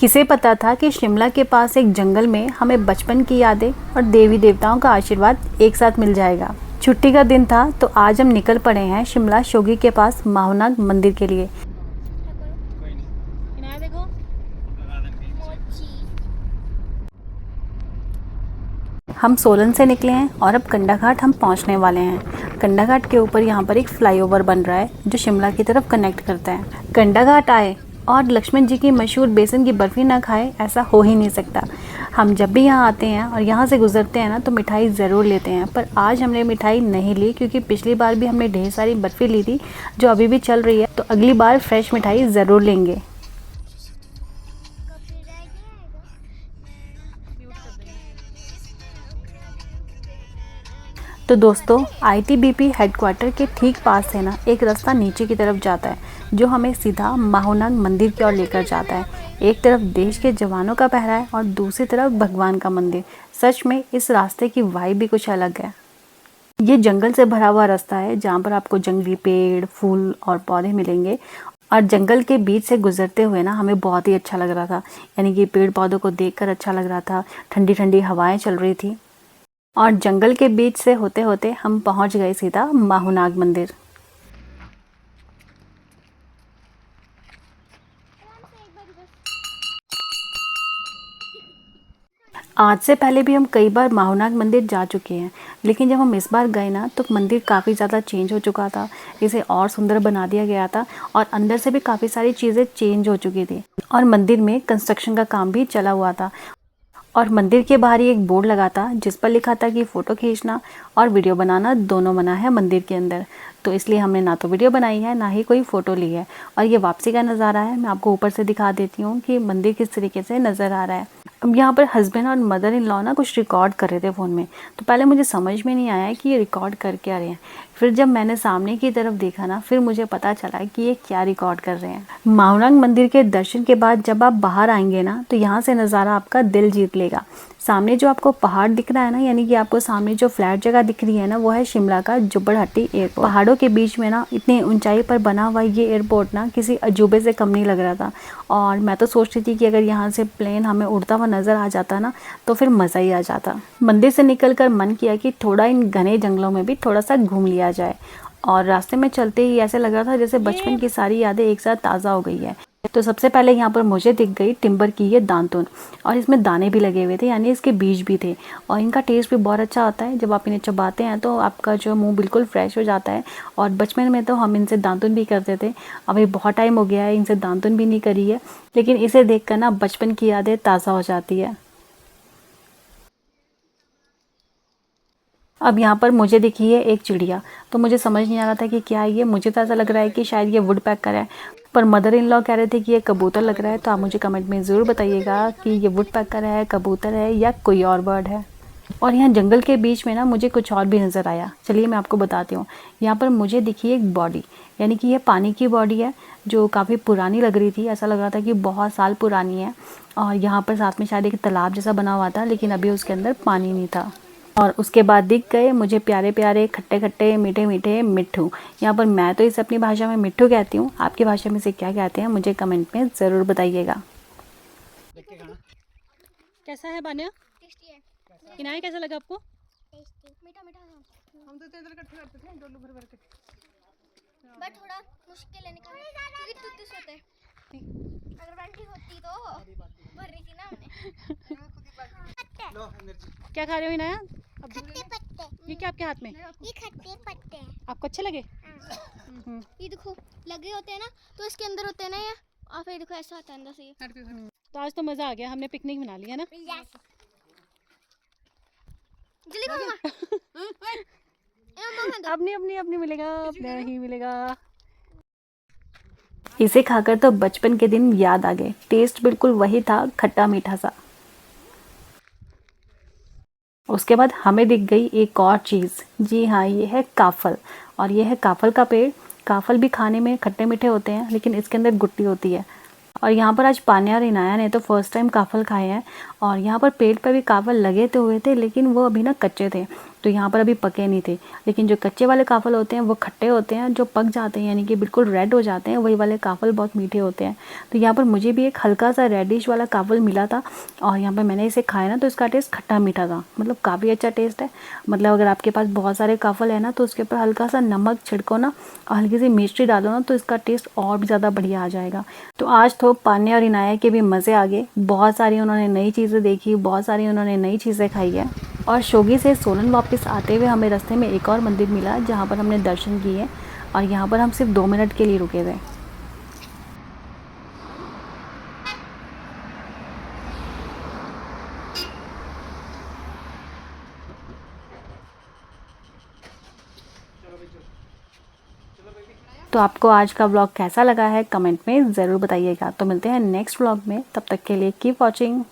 किसे पता था कि शिमला के पास एक जंगल में हमें बचपन की यादें और देवी देवताओं का आशीर्वाद एक साथ मिल जाएगा। छुट्टी का दिन था तो आज हम निकल पड़े हैं शिमला शोगी के पास माहुनाग मंदिर के लिए। हम सोलन से निकले हैं और अब कंडाघाट हम पहुंचने वाले हैं। कंडाघाट के ऊपर यहाँ पर एक फ्लाईओवर बन रहा है जो शिमला की तरफ कनेक्ट करता है। कंडाघाट आए और लक्ष्मण जी की मशहूर बेसन की बर्फ़ी ना खाए ऐसा हो ही नहीं सकता। हम जब भी यहाँ आते हैं और यहाँ से गुजरते हैं ना तो मिठाई ज़रूर लेते हैं, पर आज हमने मिठाई नहीं ली क्योंकि पिछली बार भी हमने ढेर सारी बर्फ़ी ली थी जो अभी भी चल रही है, तो अगली बार फ्रेश मिठाई ज़रूर लेंगे। तो दोस्तों आईटीबीपी हेडक्वार्टर के ठीक पास से ना एक रास्ता नीचे की तरफ जाता है जो हमें सीधा माहुनाग मंदिर की ओर लेकर जाता है। एक तरफ देश के जवानों का पहरा है और दूसरी तरफ भगवान का मंदिर। सच में इस रास्ते की वाइब भी कुछ अलग है। ये जंगल से भरा हुआ रास्ता है जहाँ पर आपको जंगली पेड़, फूल और पौधे मिलेंगे और जंगल के बीच से गुजरते हुए ना हमें बहुत ही अच्छा लग रहा था। यानी कि पेड़ पौधों को देखकर अच्छा लग रहा था, ठंडी ठंडी हवाएं चल रही थी और जंगल के बीच से होते होते हम पहुंच गए सीधा माहुनाग मंदिर। आज से पहले भी हम कई बार माहुनाग मंदिर जा चुके हैं, लेकिन जब हम इस बार गए ना तो मंदिर काफ़ी ज़्यादा चेंज हो चुका था। इसे और सुंदर बना दिया गया था और अंदर से भी काफ़ी सारी चीज़ें चेंज हो चुकी थी और मंदिर में कंस्ट्रक्शन का काम भी चला हुआ था। और मंदिर के बाहर ही एक बोर्ड लगा था जिस पर लिखा था कि फ़ोटो खींचना और वीडियो बनाना दोनों मना है मंदिर के अंदर। तो इसलिए हमने ना तो वीडियो बनाई है ना ही कोई फ़ोटो ली है। और ये वापसी का नज़ारा है, मैं आपको ऊपर से दिखा देती हूँ कि मंदिर किस तरीके से नज़र आ रहा है। अब यहाँ पर हस्बैंड और मदर इन लॉ ना कुछ रिकॉर्ड कर रहे थे फ़ोन में, तो पहले मुझे समझ में नहीं आया कि ये रिकॉर्ड कर क्या रहे हैं। फिर जब मैंने सामने की तरफ देखा ना फिर मुझे पता चला कि ये क्या रिकॉर्ड कर रहे हैं। माहुनाग मंदिर के दर्शन के बाद जब आप बाहर आएंगे ना तो यहाँ से नज़ारा आपका दिल जीत लेगा। सामने जो आपको पहाड़ दिख रहा है ना, यानी कि आपको सामने जो फ्लैट जगह दिख रही है ना, वो है शिमला का जुब्बड़हट्टी एयरपोर्ट। पहाड़ों के बीच में ना इतनी ऊंचाई पर बना हुआ ये एयरपोर्ट ना किसी अजूबे से कम नहीं लग रहा था। और मैं तो सोच रही थी कि अगर यहाँ से प्लेन हमें उड़ता हुआ नज़र आ जाता ना तो फिर मज़ा ही आ जाता। मंदिर से निकलकर मन किया कि थोड़ा इन घने जंगलों में भी थोड़ा सा घूम लिया जाए और रास्ते में चलते ही ऐसे लग रहा था जैसे बचपन की सारी यादें एक साथ ताज़ा हो गई है। तो सबसे पहले यहाँ पर मुझे दिख गई टिम्बर की ये दांतुन और इसमें दाने भी लगे हुए थे, यानी इसके बीज भी थे और इनका टेस्ट भी बहुत अच्छा आता है। जब आप इन्हें चबाते हैं तो आपका जो मुंह बिल्कुल फ्रेश हो जाता है। और बचपन में तो हम इनसे दांतुन भी करते थे, अभी बहुत टाइम हो गया है इनसे दांतुन भी नहीं करी है, लेकिन इसे देख कर ना बचपन की यादें ताज़ा हो जाती है। अब यहाँ पर मुझे दिखी है एक चिड़िया, तो मुझे समझ नहीं आ रहा था कि क्या है ये। मुझे तो ऐसा लग रहा है कि शायद ये वुड पैकर है, पर मदर इन लॉ कह रहे थे कि ये कबूतर लग रहा है। तो आप मुझे कमेंट में ज़रूर बताइएगा कि ये वुड पैकर है, कबूतर है या कोई और बर्ड है। और यहाँ जंगल के बीच में ना मुझे कुछ और भी नज़र आया, चलिए मैं आपको बताती हूँ। यहाँ पर मुझे दिखी एक बॉडी, यानी कि ये पानी की बॉडी है जो काफ़ी पुरानी लग रही थी। ऐसा लग रहा था कि बहुत साल पुरानी है। और यहाँ पर साथ में शायद एक तालाब जैसा बना हुआ था, लेकिन अभी उसके अंदर पानी नहीं था। और उसके बाद दिख गए मुझे प्यारे प्यारे खट्टे खट्टे मीठे मीठे मिट्ठू। यहाँ पर मैं तो इसे अपनी भाषा में मिट्ठू कहती हूँ, आपकी भाषा में से क्या कहते हैं मुझे कमेंट में ज़रूर बताइएगा। कैसा है बान्या? टेस्टी है। किनारे कैसा लगा आपको? टेस्टी मीठा मीठा है। हम तो इधर इकट्ठे करते थे डोलू भर भर के, बट थोड़ा मुश्किल है निकालना क्योंकि टूट होते हैं। अगर बाल्टी होती तो भर रही थी ना हमने। Low energy. क्या खा रहे हो इनाया? खट्टे पत्ते। ये क्या आपके हाथ में? ये खट्टे पत्ते हैं। आपको अच्छे लगे? ये देखो लगे होते हैं ना तो इसके अंदर होते हैं ना ये, और फिर देखो ऐसा आता है अंदर से ये। तो आज तो मज़ा आ गया, हमने पिकनिक बना लिया ना। जल्दी खाओ मम्मा। अपनी अपनी अपनी मिलेगा, अपना ही मिलेगा। इसे खाकर तो बचपन के दिन याद आ गए। टेस्ट बिल्कुल वही था, खट्टा मीठा सा। उसके बाद हमें दिख गई एक और चीज़। जी हाँ, ये है काफल और ये है काफल का पेड़। काफल भी खाने में खट्टे मीठे होते हैं, लेकिन इसके अंदर गुट्टी होती है। और यहाँ पर आज पान्या और इनाया ने तो फर्स्ट टाइम काफल खाए हैं। और यहाँ पर पेड़ पर भी काफल लगे तो हुए थे, लेकिन वो अभी ना कच्चे थे। तो यहाँ पर अभी पके नहीं थे। लेकिन जो कच्चे वाले काफ़ल होते हैं वो खट्टे होते हैं, जो पक जाते हैं यानी कि बिल्कुल रेड हो जाते हैं वही वाले काफ़ल बहुत मीठे होते हैं। तो यहाँ पर मुझे भी एक हल्का सा रेडिश वाला काफ़ल मिला था और यहाँ पर मैंने इसे खाया ना तो इसका टेस्ट खट्टा मीठा था, मतलब काफ़ी अच्छा टेस्ट है। मतलब अगर आपके पास बहुत सारे काफ़ल है ना तो उसके ऊपर हल्का सा नमक छिड़को ना और हल्की सी मिर्ची डालो ना तो इसका टेस्ट और भी ज़्यादा बढ़िया आ जाएगा। तो आज तो पान्या और इनाया के भी मज़े आ गए, बहुत सारी उन्होंने नई चीज़ें देखी, बहुत सारी उन्होंने नई चीज़ें खाई है। और शोगी से सोलन वापस आते हुए हमें रास्ते में एक और मंदिर मिला जहाँ पर हमने दर्शन किए और यहाँ पर हम सिर्फ 2 मिनट के लिए रुके थे। तो आपको आज का व्लॉग कैसा लगा है कमेंट में ज़रूर बताइएगा। तो मिलते हैं नेक्स्ट व्लॉग में, तब तक के लिए कीप वॉचिंग।